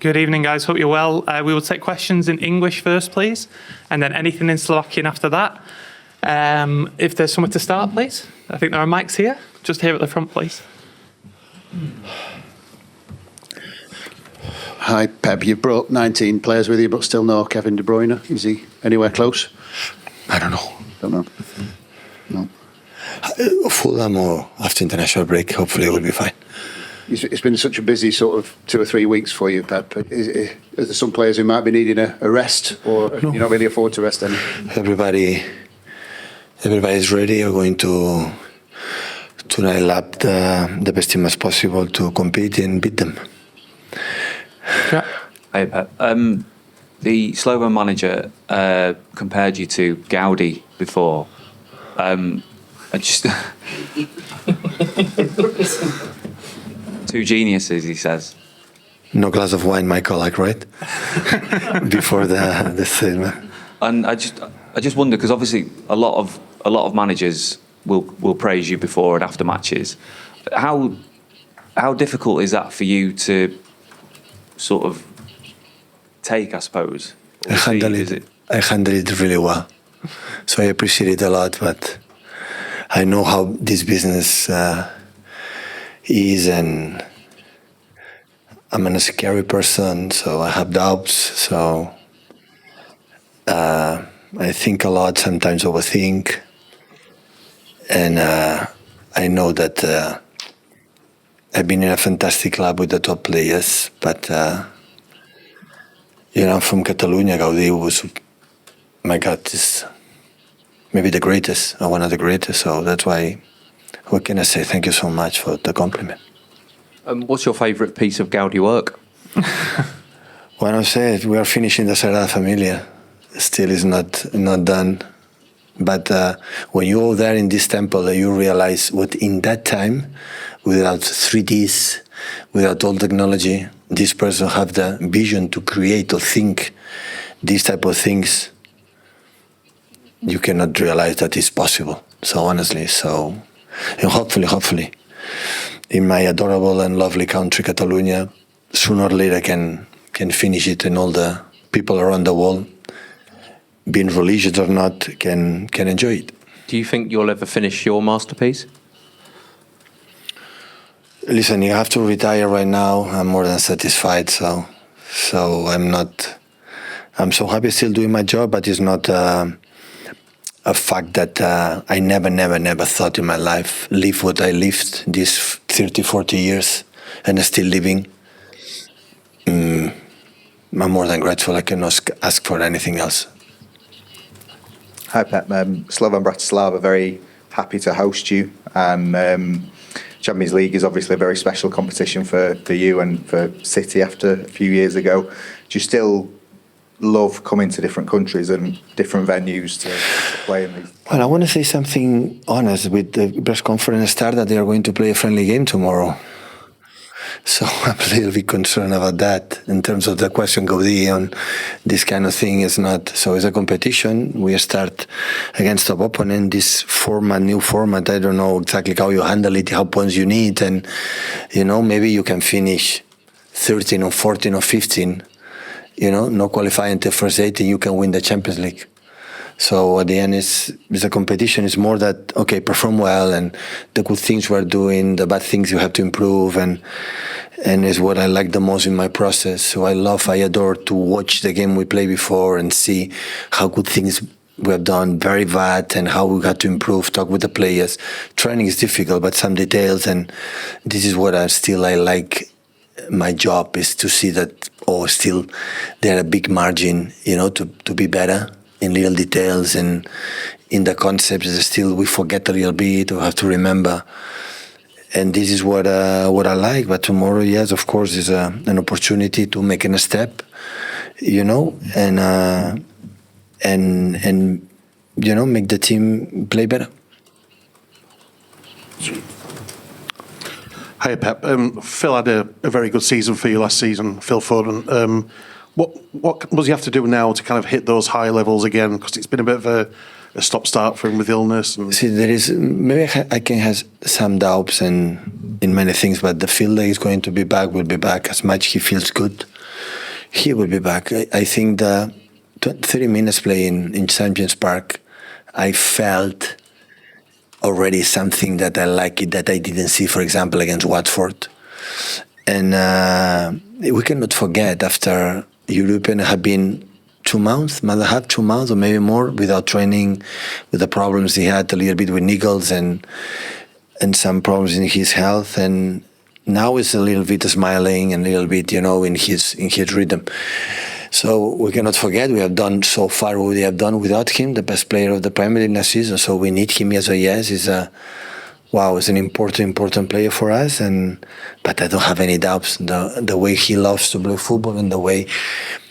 Good evening, guys. Hope you're well. We will take questions in English first, please, and then anything in Slovakian after that. If there's somewhere to start, please. I think there are mics here. Just here at the front, please. Hi, Pep. You've brought 19 players with you, but still no Kevin De Bruyne. Is he anywhere close? I don't know. Don't know. No. Fulham or after international break, hopefully it will be fine. It's been such a busy sort of 2 or 3 weeks for you, Pep. Is there some players who might be needing a rest, or No. you're not really afford to rest any? Everybody is ready. We're going to nail up the best team as possible to compete and beat them. Yeah. Hey, Pep. The Slovan manager compared you to Gaudi before. I just two geniuses, he says. No glass of wine, Michael, like right before the statement. And I just wonder, because obviously a lot of managers will praise you before and after matches. How difficult is that for you to sort of take, I suppose? I handle it really well, so I appreciate it a lot. But I know how this business is, and I'm a scary person, so I have doubts. So I think a lot, sometimes overthink, and I know that I've been in a fantastic club with the top players, but I'm from Catalonia. Gaudi was, my God, is maybe the greatest, or one of the greatest. So that's why, what can I say? Thank you so much for the compliment. What's your favourite piece of Gaudi work? When I said we are finishing the Sagrada Familia, still is not done. But when you go there in this temple, you realize what in that time, without 3Ds, without all technology, this person have the vision to create or think these type of things. You cannot realize that it's possible. So honestly, and hopefully, in my adorable and lovely country, Catalonia, sooner or later can finish it, and all the people around the world, being religious or not, can enjoy it. Do you think you'll ever finish your masterpiece? Listen, you have to retire right now. I'm more than satisfied. So I'm so happy still doing my job, but it's not a fact that I never thought in my life live what I lived these 30, 40 years and still living. I'm more than grateful. I cannot ask for anything else. Hi, Pep. Slovan Bratislava, very happy to host you. Champions League is obviously a very special competition for you and for City after a few years ago. Do you still love coming to different countries and different venues to play in these? Well, I want to say something honest. With the press conference start that they are going to play a friendly game tomorrow. So I'm a little bit concerned about that in terms of the question Gaudi on this kind of thing. Is not so. It's a competition. We start against top opponent. This format, new format. I don't know exactly how you handle it, how points you need, and maybe you can finish 13 or 14 or 15. No qualifying the first 18, you can win the Champions League. So at the end, it's a competition. It's more that, okay, perform well, and the good things we're doing, the bad things you have to improve, and is what I like the most in my process. So I adore to watch the game we played before and see how good things we have done, very bad, and how we got to improve, talk with the players. Training is difficult, but some details, and this is what I like. My job is to see that, still there a big margin, to be better in little details, and in the concepts still we forget a little bit or have to remember. And this is what I like. But tomorrow, yes, of course, is an opportunity to make a step, and make the team play better. Hi, Pep. Phil had a very good season for you last season, Phil Foden. What does he have to do now to kind of hit those high levels again? Because it's been a bit of a stop-start for him with illness. See, there is maybe I can have some doubts, and in many things, but the feel that he's going to be back will be back. As much he feels good, he will be back. I think the 30 minutes play in St. Park, I felt already something that I like it that I didn't see, for example, against Watford. And we cannot forget, after European have been 2 months, might have 2 months or maybe more without training, with the problems he had a little bit with Nichols and some problems in his health, and now he's a little bit smiling and a little bit, in his rhythm. So we cannot forget, we have done so far what we have done without him, the best player of the Premier League last season. So we need him. Yes or yes, he's an important player for us. But I don't have any doubts. The way he loves to play football and the way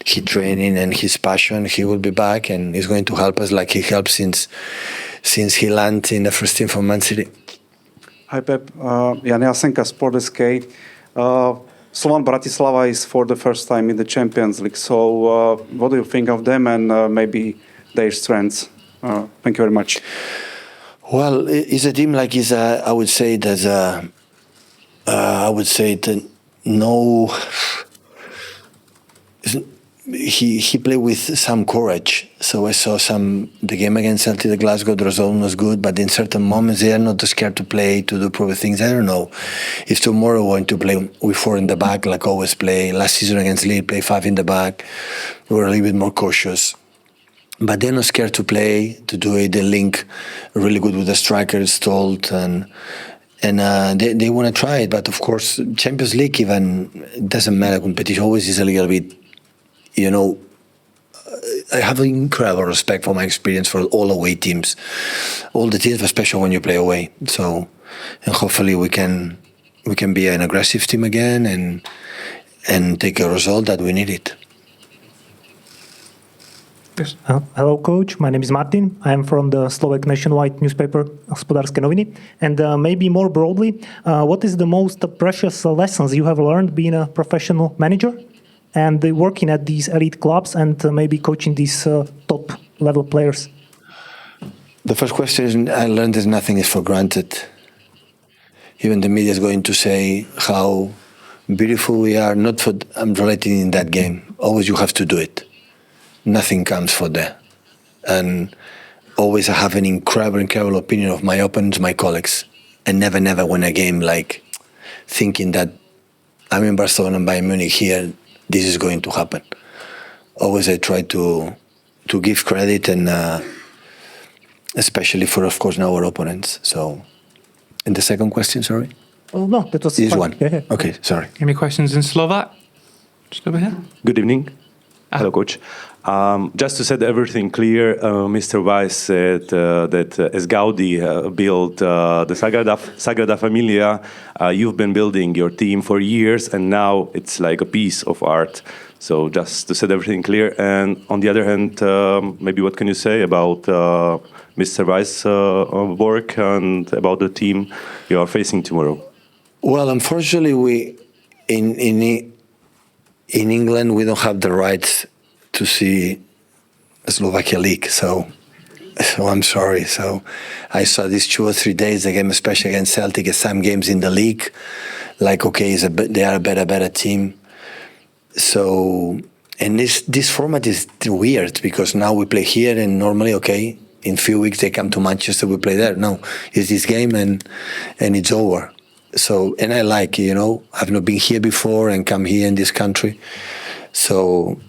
he training and his passion, he will be back and he's going to help us like he helped since he landed in the first team for Man City. Hi Pep, Jan Jasenka, Sport SK. Slovan Bratislava is for the first time in the Champions League. So what do you think of them and maybe their strengths? Thank you very much. Well, it's a team like I would say that no. He played with some courage. So I saw the game against Celtic, the Glasgow, the result was good, but in certain moments they are not scared to play, to do proper things. I don't know if tomorrow we're going to play with 4 in the back, like always play. Last season against Lille, play 5 in the back. We were a little bit more cautious. But they're not scared to play, to do it. They link really good with the strikers, Stolt, and they want to try it. But of course, Champions League, even, it doesn't matter, competition always is a little bit, I have incredible respect for my experience for all away teams, all the teams, especially when you play away. So, and hopefully we can be an aggressive team again and take a result that we need it. Yes. Hello, coach. My name is Martin. I am from the Slovak nationwide newspaper Hospodárske noviny. And maybe more broadly, what is the most precious lessons you have learned being a professional manager and working at these elite clubs and maybe coaching these top level players? The first question I learned is nothing is for granted. Even the media is going to say how beautiful we are. Not for I'm relating in that game. Always you have to do it. Nothing comes for that. And always I have an incredible opinion of my opponents, my colleagues, and never win a game like thinking that I'm in Barcelona and Bayern Munich here, this is going to happen. Always I try to give credit and especially for, of course, now our opponents. So, and the second question, sorry? Oh, no, that was This fine. one? Yeah. Okay, sorry. Any questions in Slovak? Just over here. Good evening. Hello, coach. Just to set everything clear, Mr. Weiss said that as Gaudi built the Sagrada Familia, you've been building your team for years, and now it's like a piece of art. So just to set everything clear. And on the other hand, maybe what can you say about Mr. Weiss' work and about the team you are facing tomorrow? Well, unfortunately, in England, we don't have the rights to see the Slovakia League, so I'm sorry. So I saw these 2 or 3 days, the game, especially against Celtic, some games in the league, like, okay, they are a better team. So, and this format is weird because now we play here and normally, okay, in a few weeks they come to Manchester, we play there. No, it's this game and it's over. So, and I like, I've not been here before and come here in this country. So,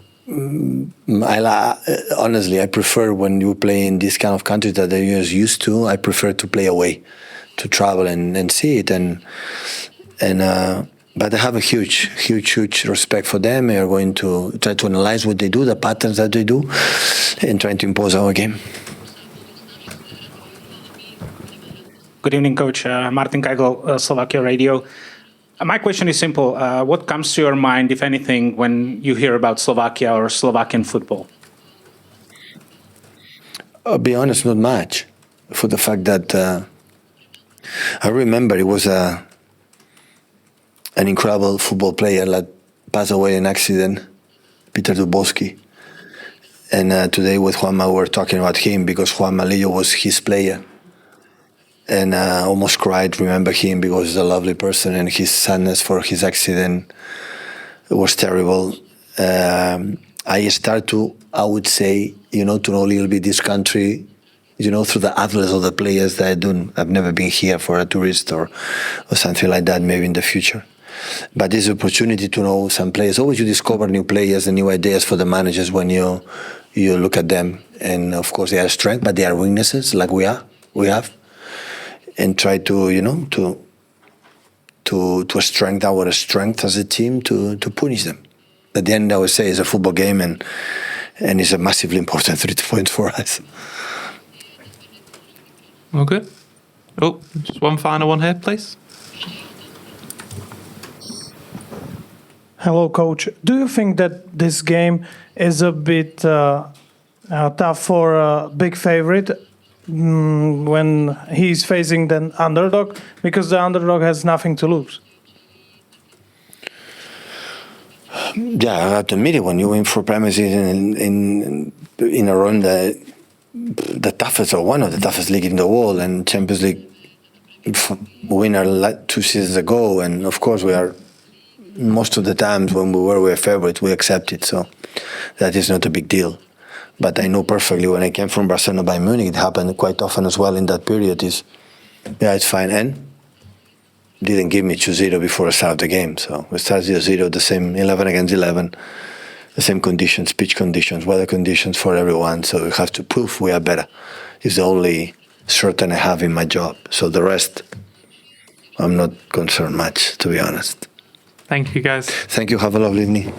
honestly, I prefer when you play in this kind of countries that the US used to, I prefer to play away, to travel and see it. But I have a huge respect for them. We are going to try to analyze what they do, the patterns that they do, and trying to impose our game. Good evening, Coach. Martin Kajgl, Slovakia Radio. My question is simple. What comes to your mind, if anything, when you hear about Slovakia or Slovakian football? I'll be honest, not much. For the fact that I remember it was an incredible football player that passed away in an accident, Peter Dubowski. And today with Juanma, we were talking about him because Juan Malillo was his player. and almost cried. Remember him because he's a lovely person, and his sadness for his accident was terrible. I start to, I would say, to know a little bit this country, through the athletes or the players that I don't. I've never been here for a tourist or something like that, maybe in the future. But there's an opportunity to know some players. Always you discover new players and new ideas for the managers when you look at them. And of course they are strengths, but they are weaknesses, like we have. And try to, to strengthen our strength as a team to punish them. At the end, I would say it's a football game, and it's a massively important 3 points for us. All good. Oh, just one final one here, please. Hello, coach. Do you think that this game is a bit tough for a big favorite when he's facing the underdog? Because the underdog has nothing to lose. Yeah, I have to admit it. When you win for premises in a run, the toughest or one of the toughest league in the world, and Champions League winner 2 seasons ago, and of course we are. Most of the times when we were favorites, we accept it, so that is not a big deal. But I know perfectly when I came from Barcelona by Munich, it happened quite often as well in that period. It's fine, and didn't give me 2-0 before I started the game. So we started 0-0, the same 11 against 11, the same conditions, pitch conditions, weather conditions for everyone. So we have to prove we are better. It's the only certain I have in my job. So the rest, I'm not concerned much, to be honest. Thank you, guys. Thank you. Have a lovely evening.